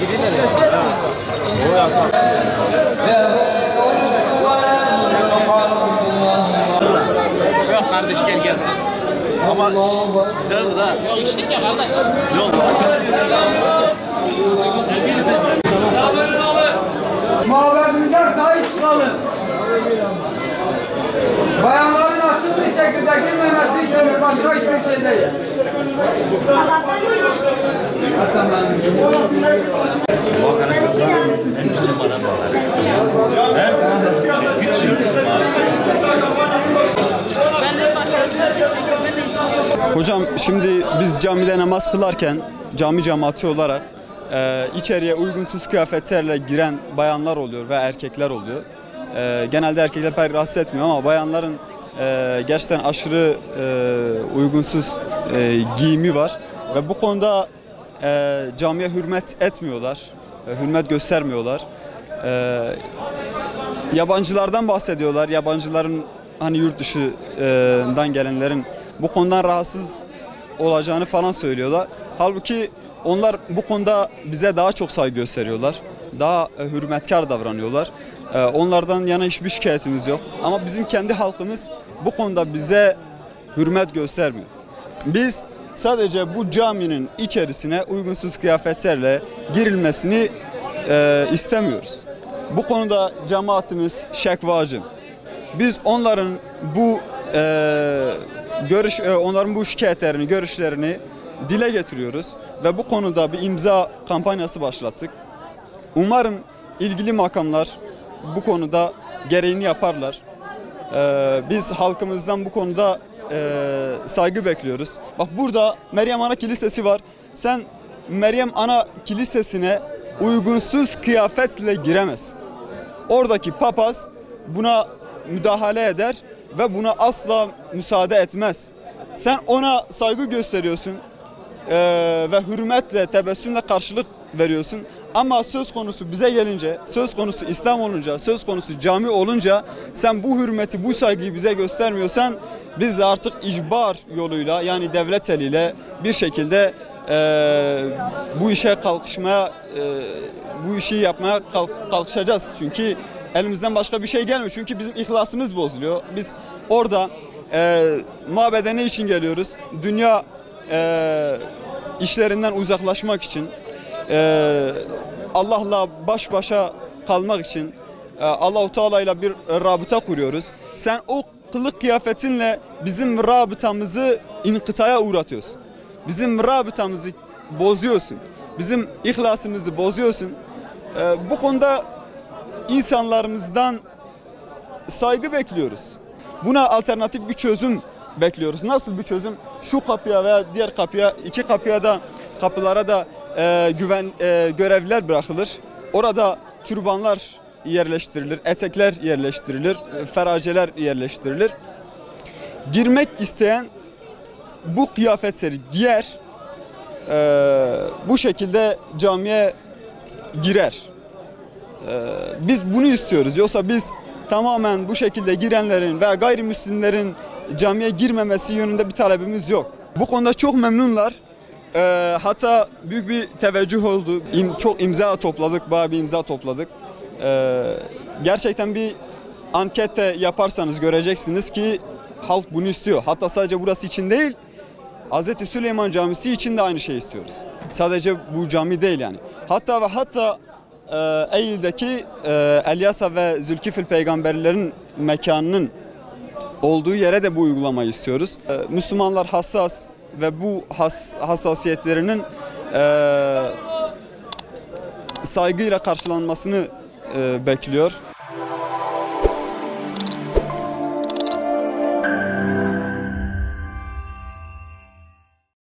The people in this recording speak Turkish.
Yok kardeş gel. Ama güzel bu da. Yok içtik ya kardeş. Yok. Mabedimize sahip çıkalım. Bayanların açık bir şekilde girmemesi için başka hiçbir şey değil. Hocam şimdi biz camide namaz kılarken cami cemaati olarak içeriye uygunsuz kıyafetlerle giren bayanlar oluyor ve erkekler oluyor. Genelde erkekler pek rahatsız etmiyor ama bayanların gerçekten aşırı uygunsuz giyimi var. Ve bu konuda camiye hürmet etmiyorlar, hürmet göstermiyorlar. Yabancılardan bahsediyorlar, yabancıların hani yurt dışından gelenlerin bu konudan rahatsız olacağını falan söylüyorlar. Halbuki onlar bu konuda bize daha çok saygı gösteriyorlar, daha hürmetkar davranıyorlar. Onlardan yana hiçbir şikayetimiz yok. Ama bizim kendi halkımız bu konuda bize hürmet göstermiyor. Biz sadece bu caminin içerisine uygunsuz kıyafetlerle girilmesini istemiyoruz. Bu konuda cemaatimiz şekvacı. Biz onların bu şikayetlerini, görüşlerini dile getiriyoruz ve bu konuda bir imza kampanyası başlattık. Umarım ilgili makamlar bu konuda gereğini yaparlar. Biz halkımızdan bu konuda saygı bekliyoruz. Bak burada Meryem Ana Kilisesi var. Sen Meryem Ana Kilisesi'ne uygunsuz kıyafetle giremezsin. Oradaki papaz buna müdahale eder ve buna asla müsaade etmez. Sen ona saygı gösteriyorsun ve hürmetle, tebessümle karşılık veriyorsun. Ama söz konusu bize gelince, söz konusu İslam olunca, söz konusu cami olunca sen bu hürmeti, bu saygıyı bize göstermiyorsan biz de artık icbar yoluyla yani devlet eliyle bir şekilde bu işe kalkışmaya, bu işi yapmaya kalkışacağız. Çünkü elimizden başka bir şey gelmiyor. Çünkü bizim ihlasımız bozuluyor. Biz orada mabede ne için geliyoruz? Dünya işlerinden uzaklaşmak için, Allah'la baş başa kalmak için Allah-u Teala ile bir rabıta kuruyoruz. Sen o kılık kıyafetinle bizim rabıtamızı inkıtaya uğratıyorsun. Bizim rabıtamızı bozuyorsun. Bizim ihlasımızı bozuyorsun. Bu konuda insanlarımızdan saygı bekliyoruz. Buna alternatif bir çözüm bekliyoruz. Nasıl bir çözüm? Şu kapıya veya diğer kapıya, iki kapılara da görevliler bırakılır. Orada türbanlar yerleştirilir, etekler yerleştirilir, feraceler yerleştirilir. Girmek isteyen bu kıyafetleri giyer, bu şekilde camiye girer. Biz bunu istiyoruz. Yoksa biz tamamen bu şekilde girenlerin veya gayrimüslimlerin camiye girmemesi yönünde bir talebimiz yok. Bu konuda çok memnunlar. Hatta büyük bir teveccüh oldu. Çok imza topladık, bayağı bir imza topladık. Gerçekten bir anket yaparsanız göreceksiniz ki halk bunu istiyor. Hatta sadece burası için değil, Hz. Süleyman Camisi için de aynı şeyi istiyoruz. Sadece bu cami değil yani. Hatta Eylül'deki Elyasa ve Zülkifil peygamberlerin mekanının olduğu yere de bu uygulamayı istiyoruz. Müslümanlar hassas ve bu hassasiyetlerinin saygıyla karşılanmasını bekliyor.